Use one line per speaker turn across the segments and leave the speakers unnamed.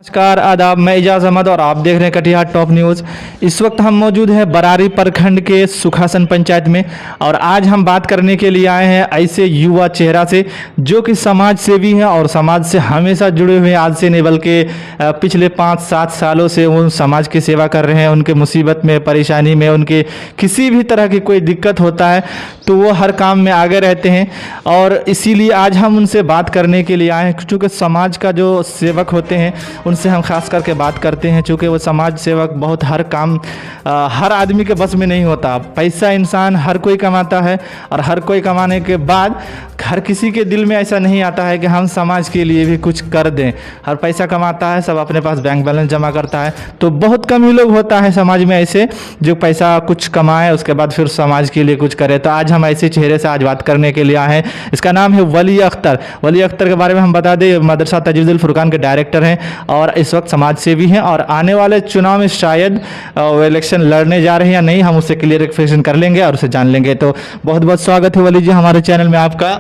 नमस्कार आदाब, मैं एजाज अहमद और आप देख रहे हैं कटिहार टॉप न्यूज़। इस वक्त हम मौजूद हैं बरारी प्रखंड के सुखासन पंचायत में और आज हम बात करने के लिए आए हैं ऐसे युवा चेहरा से जो कि समाज सेवी हैं और समाज से हमेशा जुड़े हुए हैं। आज से नहीं बल्कि पिछले 5-7 सालों से वो समाज की सेवा कर रहे हैं। उनके मुसीबत में, परेशानी में, उनके किसी भी तरह की कोई दिक्कत होता है तो वो हर काम में आगे रहते हैं और इसीलिए आज हम उनसे बात करने के लिए आए हैं। क्योंकि समाज का जो सेवक होते हैं उनसे हम खास करके बात करते हैं, चूँकि वो समाज सेवक बहुत हर काम हर आदमी के बस में नहीं होता। पैसा इंसान हर कोई कमाता है और हर कोई कमाने के बाद हर किसी के दिल में ऐसा नहीं आता है कि हम समाज के लिए भी कुछ कर दें। हर पैसा कमाता है, सब अपने पास बैंक बैलेंस जमा करता है, तो बहुत कम ही लोग होता है समाज में ऐसे जो पैसा कुछ कमाए उसके बाद फिर समाज के लिए कुछ करे। तो आज हम ऐसे चेहरे से आज बात करने के लिए आए हैं। इसका नाम है वली अख्तर। वली अख्तर के बारे में हम बता दें, मदरसा तजवीज़ुल फुरकान के डायरेक्टर हैं और इस वक्त समाज सेवी हैं और आने वाले चुनाव में शायद वो इलेक्शन लड़ने जा रहे हैं या नहीं, हम उससे क्लियरिफिकेशन कर लेंगे और उसे जान लेंगे। तो बहुत बहुत स्वागत है वली जी हमारे चैनल में आपका।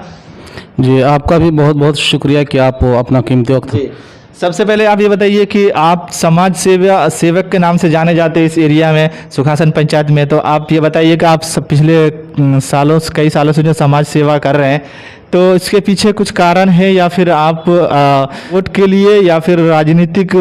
जी, आपका भी बहुत बहुत शुक्रिया कि आप अपना कीमती वक्त।
सबसे पहले आप ये बताइए कि आप समाज सेवक के नाम से जाने जाते हैं इस एरिया में, सुखासन पंचायत में। तो आप ये बताइए कि आप सब पिछले कई सालों से जो समाज सेवा कर रहे हैं, तो इसके पीछे कुछ कारण है या फिर आप वोट के लिए या फिर राजनीतिक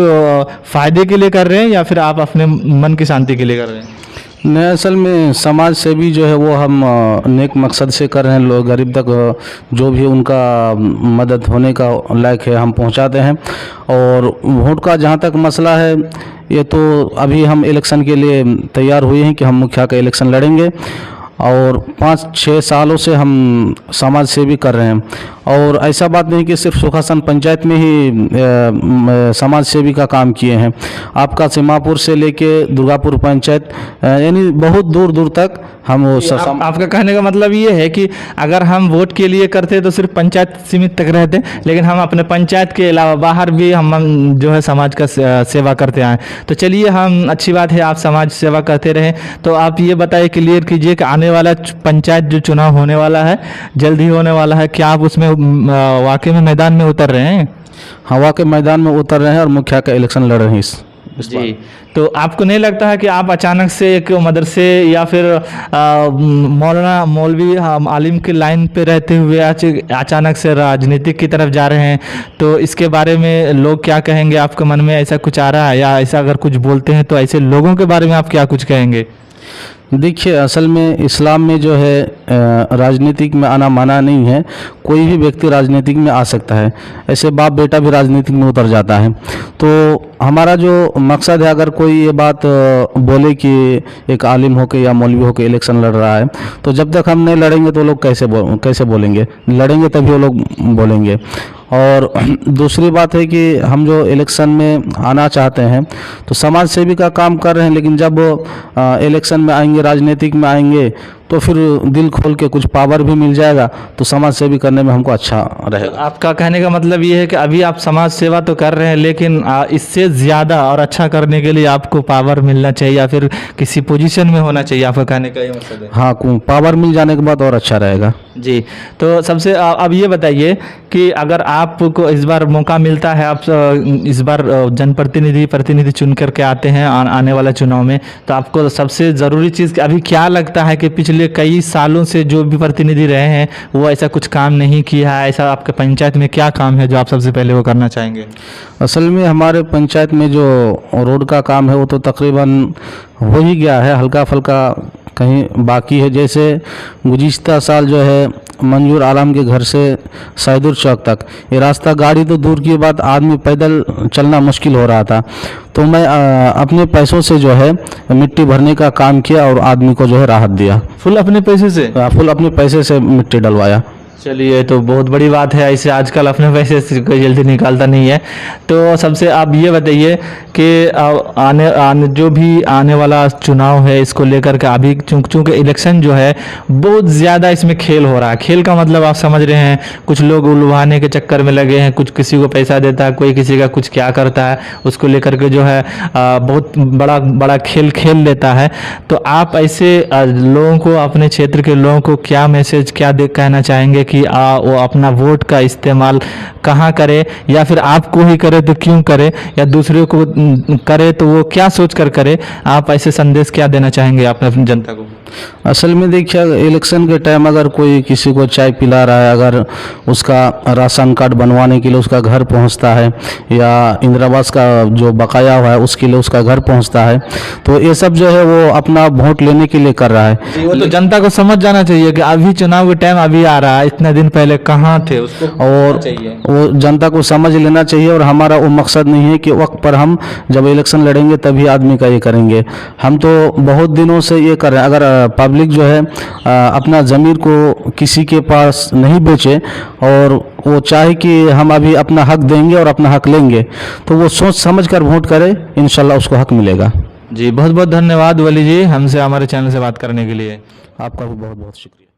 फायदे के लिए कर रहे हैं या फिर आप अपने मन की शांति के लिए कर रहे हैं?
नहीं, असल में समाज सेवी जो है वो हम नेक मकसद से कर रहे हैं। लोग गरीब तक जो भी उनका मदद होने का लायक है हम पहुंचाते हैं। और वोट का जहां तक मसला है, ये तो अभी हम इलेक्शन के लिए तैयार हुए हैं कि हम मुखिया का इलेक्शन लड़ेंगे और 5-6 सालों से हम समाज सेवी कर रहे हैं। और ऐसा बात नहीं कि सिर्फ सुखासन पंचायत में ही समाज सेवी का काम किए हैं। आपका सीमापुर से लेके दुर्गापुर पंचायत यानी बहुत दूर दूर तक हम वो
आपका कहने का मतलब ये है कि अगर हम वोट के लिए करते तो सिर्फ पंचायत सीमित तक रहते, लेकिन हम अपने पंचायत के अलावा बाहर भी हम जो है समाज का सेवा करते आए। तो चलिए, हम अच्छी बात है आप समाज सेवा करते रहें। तो आप ये बताइए, क्लियर कीजिए कि आने वाला पंचायत जो चुनाव होने वाला है, जल्द ही होने वाला है, क्या आप उसमें वाकई में मैदान में उतर रहे हैं?
हवा के मैदान में उतर रहे हैं और मुखिया का इलेक्शन लड़ रहे हैं इस
जी। तो आपको नहीं लगता है कि आप अचानक से एक मदरसे या फिर मौलवी आलिम की लाइन पे रहते हुए अचानक से राजनीतिक की तरफ जा रहे हैं, तो इसके बारे में लोग क्या कहेंगे? आपके मन में ऐसा कुछ आ रहा है या ऐसा अगर कुछ बोलते हैं तो ऐसे लोगों के बारे में आप क्या कुछ कहेंगे?
देखिए, असल में इस्लाम में जो है राजनीतिक में आना माना नहीं है। कोई भी व्यक्ति राजनीतिक में आ सकता है, ऐसे बाप बेटा भी राजनीतिक में उतर जाता है। तो हमारा जो मकसद है, अगर कोई ये बात बोले कि एक आलिम होकर या मौलवी होकर इलेक्शन लड़ रहा है, तो जब तक हम नहीं लड़ेंगे तो लोग कैसे बोलेंगे? लड़ेंगे तभी वो लोग बोलेंगे। और दूसरी बात है कि हम जो इलेक्शन में आना चाहते हैं तो समाज सेवी का काम कर रहे हैं, लेकिन जब इलेक्शन में आएंगे, राजनीतिक में आएंगे, तो फिर दिल खोल के कुछ पावर भी मिल जाएगा तो समाज सेवी करने में हमको अच्छा रहेगा।
आपका कहने का मतलब ये है कि अभी आप समाज सेवा तो कर रहे हैं, लेकिन इससे ज़्यादा और अच्छा करने के लिए आपको पावर मिलना चाहिए या फिर किसी पोजीशन में होना चाहिए। आपका कहने का ये मतलब है?
हाँ, पावर मिल जाने के बाद और अच्छा रहेगा।
जी। तो सबसे अब ये बताइए कि अगर आपको इस बार मौका मिलता है, आप इस बार प्रतिनिधि चुन करके आते हैं आने वाला चुनाव में, तो आपको सबसे ज़रूरी चीज़ अभी क्या लगता है कि पिछले कई सालों से जो भी प्रतिनिधि रहे हैं वो ऐसा कुछ काम नहीं किया है? ऐसा आपके पंचायत में क्या काम है जो आप सबसे पहले वो करना चाहेंगे?
असल में हमारे पंचायत में जो रोड का काम है वो तो तकरीबन हो ही गया है, हल्का फुल्का कहीं बाकी है। जैसे गुज़िश्ता साल जो है मंजूर आलम के घर से सैदुर चौक तक ये रास्ता, गाड़ी तो दूर की बात, आदमी पैदल चलना मुश्किल हो रहा था, तो मैं अपने पैसों से जो है मिट्टी भरने का काम किया और आदमी को जो है राहत दिया।
फुल अपने पैसे से?
फुल अपने पैसे से मिट्टी डलवाया।
चलिए, तो बहुत बड़ी बात है। ऐसे आजकल अपने पैसे से कोई जल्दी निकालता नहीं है। तो सबसे आप ये बताइए कि जो भी आने वाला चुनाव है इसको लेकर के अभी चूँकि इलेक्शन जो है बहुत ज़्यादा इसमें खेल हो रहा है। खेल का मतलब आप समझ रहे हैं, कुछ लोग उलझाने के चक्कर में लगे हैं, कुछ किसी को पैसा देता है, कोई किसी का कुछ क्या करता है, उसको लेकर के जो है बहुत बड़ा खेल लेता है। तो आप ऐसे लोगों को, अपने क्षेत्र के लोगों को क्या मैसेज कहना चाहेंगे कि वो अपना वोट का इस्तेमाल कहाँ करे, या फिर आपको ही करे तो क्यों करे, या दूसरे को करे तो वो क्या सोच कर करे, आप ऐसे संदेश क्या देना चाहेंगे आप अपनी जनता को?
असल में देखिए, इलेक्शन के टाइम अगर कोई किसी को चाय पिला रहा है, अगर उसका राशन कार्ड बनवाने के लिए उसका घर पहुंचता है, या इंदिरा आवास का जो बकाया हुआ है उसके लिए उसका घर पहुंचता है, तो ये सब जो है वो अपना वोट लेने के लिए कर रहा है।
वो तो जनता को समझ जाना चाहिए कि अभी चुनाव के टाइम अभी आ रहा है, इतने दिन पहले कहाँ थे, उसको
और
चाहिए।
वो जनता को समझ लेना चाहिए। और हमारा वो मकसद नहीं है कि वक्त पर हम जब इलेक्शन लड़ेंगे तभी आदमी का ये करेंगे। हम तो बहुत दिनों से ये कर रहे हैं। अगर पब्लिक जो है अपना ज़मीर को किसी के पास नहीं बेचे और वो चाहे कि हम अभी अपना हक देंगे और अपना हक लेंगे, तो वो सोच समझ कर वोट करे, इंशाल्लाह उसको हक मिलेगा।
जी बहुत बहुत धन्यवाद वली जी, हमसे हमारे चैनल से बात करने के लिए।
आपका भी बहुत बहुत शुक्रिया।